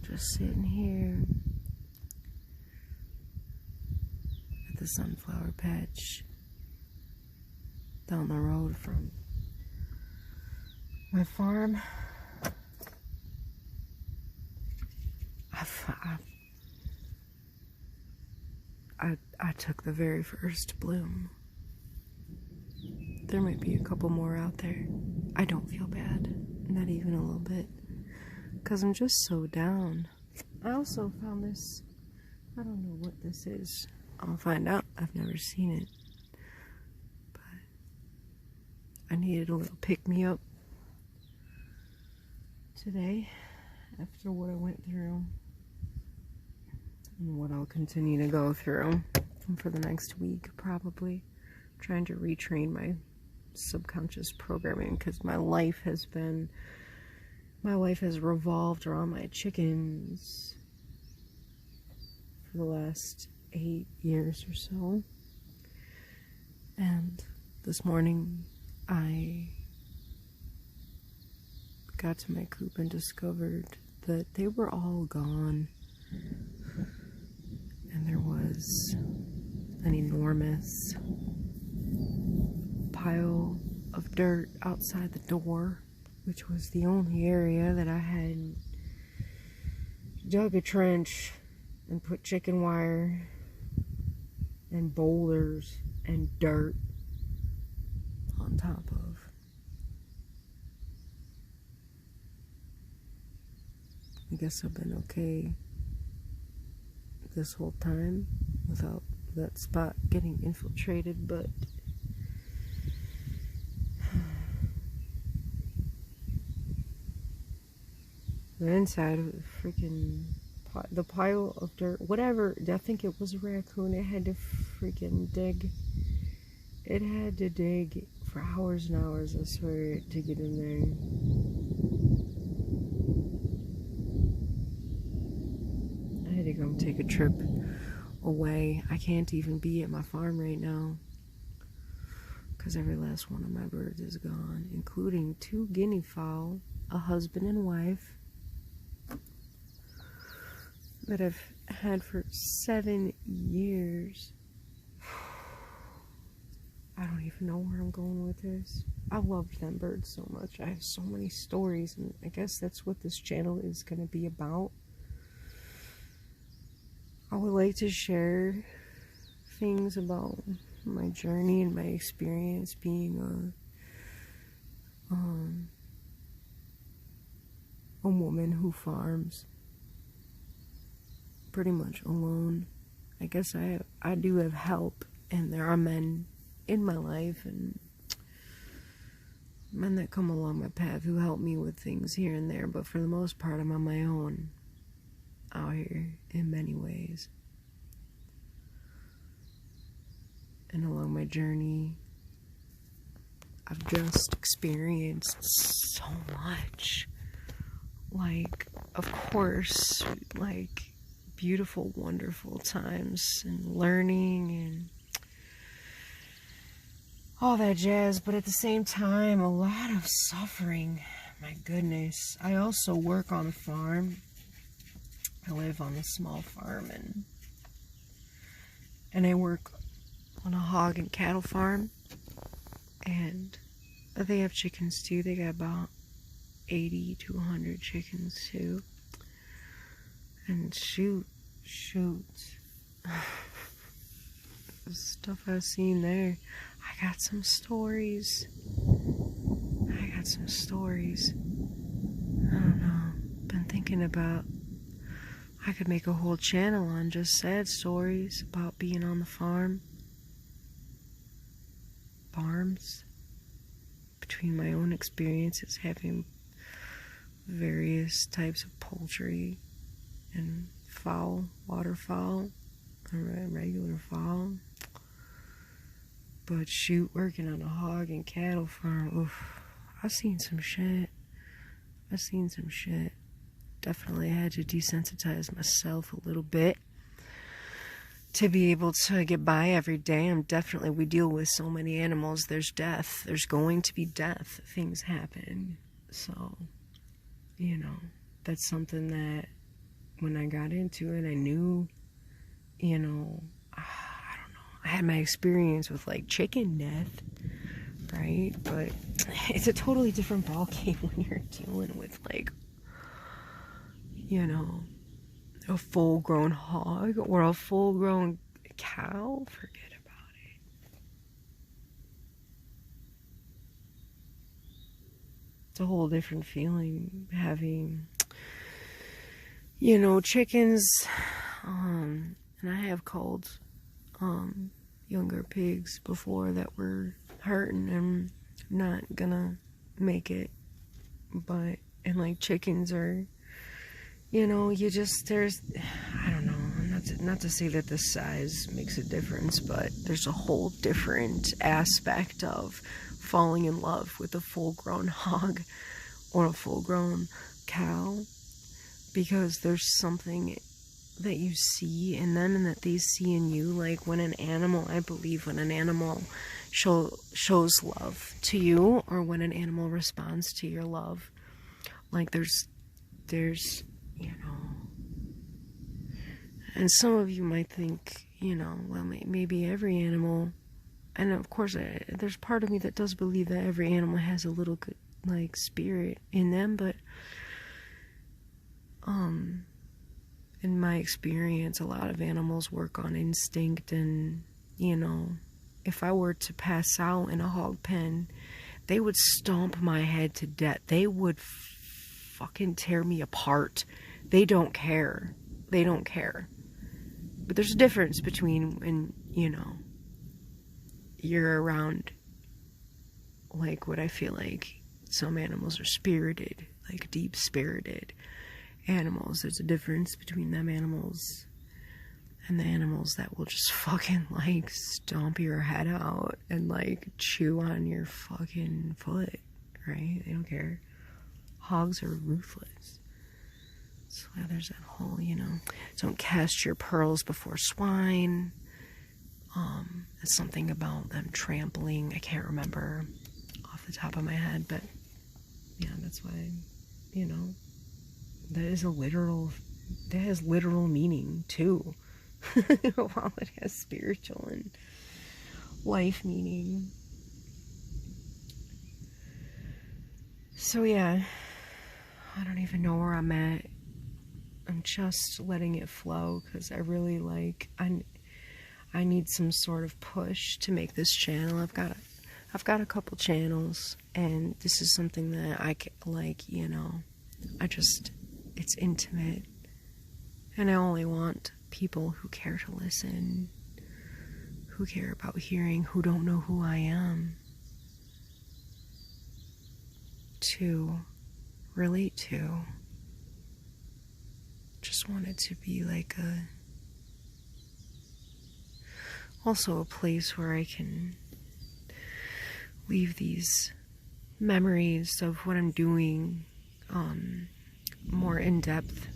just sitting here at the sunflower patch down the road from my farm. I took the very first bloom. There might be a couple more out there. I don't feel bad, not even a little bit, because I'm just so down. I also found this. I don't know what this is. I'll find out. I've never seen it, but I needed a little pick-me-up today after what I went through and what I'll continue to go through for the next week, probably trying to retrain my subconscious programming, because my life has revolved around my chickens for the last 8 years or so. And this morning I got to my coop and discovered that they were all gone, and there was an enormous pile of dirt outside the door, which was the only area that I had dug a trench and put chicken wire and boulders and dirt on top of. I guess I've been okay this whole time without that spot getting infiltrated, but the inside of the pile of dirt, whatever, I think it was a raccoon. It had to freaking dig. It had to dig for hours and hours, I swear, to get in there. I had to go take a trip away. I can't even be at my farm right now because every last one of my birds is gone, including 2 guinea fowl, a husband and wife that I've had for 7 years. I don't even know where I'm going with this. I loved them birds so much. I have so many stories, and I guess that's what this channel is going to be about. I would like to share things about my journey and my experience being a woman who farms pretty much alone. I guess I do have help, and there are men in my life and men that come along my path who help me with things here and there, but for the most part I'm on my own out here in many ways. And along my journey I've just experienced so much. Like, of course, like beautiful, wonderful times and learning and all that jazz, but at the same time, a lot of suffering. My goodness. I also work on a farm. I live on a small farm, and I work on a hog and cattle farm, and they have chickens too. They got about 80 to 100 chickens too. And shoot. The stuff I've seen there. I got some stories. I don't know. Been thinking about, I could make a whole channel on just sad stories about being on the farms, between my own experiences having various types of poultry and fowl, waterfowl, and regular fowl. But shoot, working on a hog and cattle farm, oof, I've seen some shit. Definitely had to desensitize myself a little bit to be able to get by every day. We deal with so many animals. There's death. There's going to be death. Things happen. So, that's something that when I got into it, I knew, you know, I don't know. I had my experience with like chicken death, right? But it's a totally different ballgame when you're dealing with like, you know, a full-grown hog or a full-grown cow. Forget about it. It's a whole different feeling having, you know, chickens. And I have called younger pigs before that were hurting and not gonna make it, but and like chickens are, you know, you just, there's, I don't know, not to say that the size makes a difference, but there's a whole different aspect of falling in love with a full-grown hog or a full-grown cow, because there's something that you see in them and that they see in you. Like when an animal, I believe when an animal shows love to you, or when an animal responds to your love, like there's, you know, and some of you might think, you know, well, maybe every animal, and of course there's part of me that does believe that every animal has a little good, like, spirit in them, but in my experience, a lot of animals work on instinct, and, you know, if I were to pass out in a hog pen, they would stomp my head to death. They would fucking tear me apart. They don't care. They don't care. But there's a difference between when, you know, you're around, like, what I feel like some animals are spirited, like deep-spirited animals. There's a difference between them animals and the animals that will just fucking, like, stomp your head out and, like, chew on your fucking foot, right? They don't care. Hogs are ruthless. So yeah, there's that whole, you know, don't cast your pearls before swine. It's something about them trampling. I can't remember off the top of my head, but yeah, that's why, you know, that has literal meaning too. While it has spiritual and life meaning. So yeah, I don't even know where I'm at. I'm just letting it flow because I really like, I need some sort of push to make this channel. I've got a couple channels, and this is something that I like, you know, it's intimate, and I only want people who care to listen, who care about hearing, who don't know who I am, to relate to. Just want it to be like also a place where I can leave these memories of what I'm doing more in depth,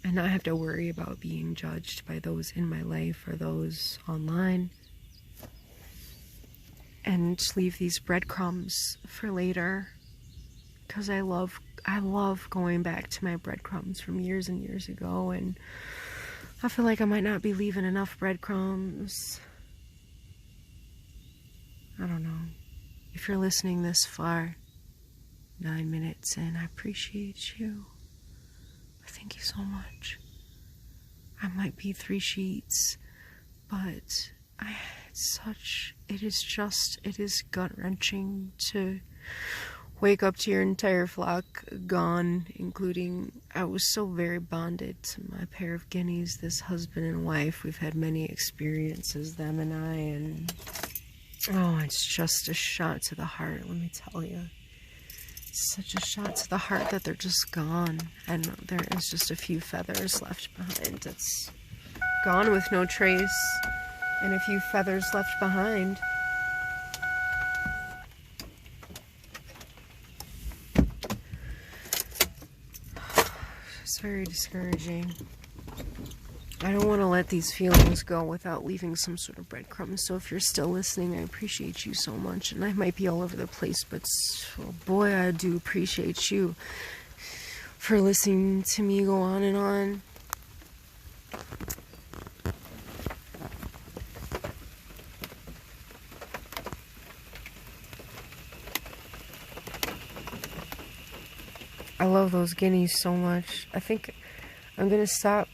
and not have to worry about being judged by those in my life or those online, and leave these breadcrumbs for later, because I love going back to my breadcrumbs from years and years ago, and I feel like I might not be leaving enough breadcrumbs. I don't know. If you're listening this far, 9 minutes in, I appreciate you. Thank you so much. I might be 3 sheets, but it is gut-wrenching to wake up to your entire flock gone, including, I was so very bonded to my pair of guineas, this husband and wife. We've had many experiences, them and I, and oh, it's just a shot to the heart, let me tell you. It's such a shot to the heart that they're just gone, and there is just a few feathers left behind. It's gone with no trace, and a few feathers left behind. It's very discouraging. I don't want to let these feelings go without leaving some sort of breadcrumbs. So if you're still listening, I appreciate you so much. And I might be all over the place, but oh boy, I do appreciate you. for listening to me go on and on. I love those guineas so much. I think I'm gonna stop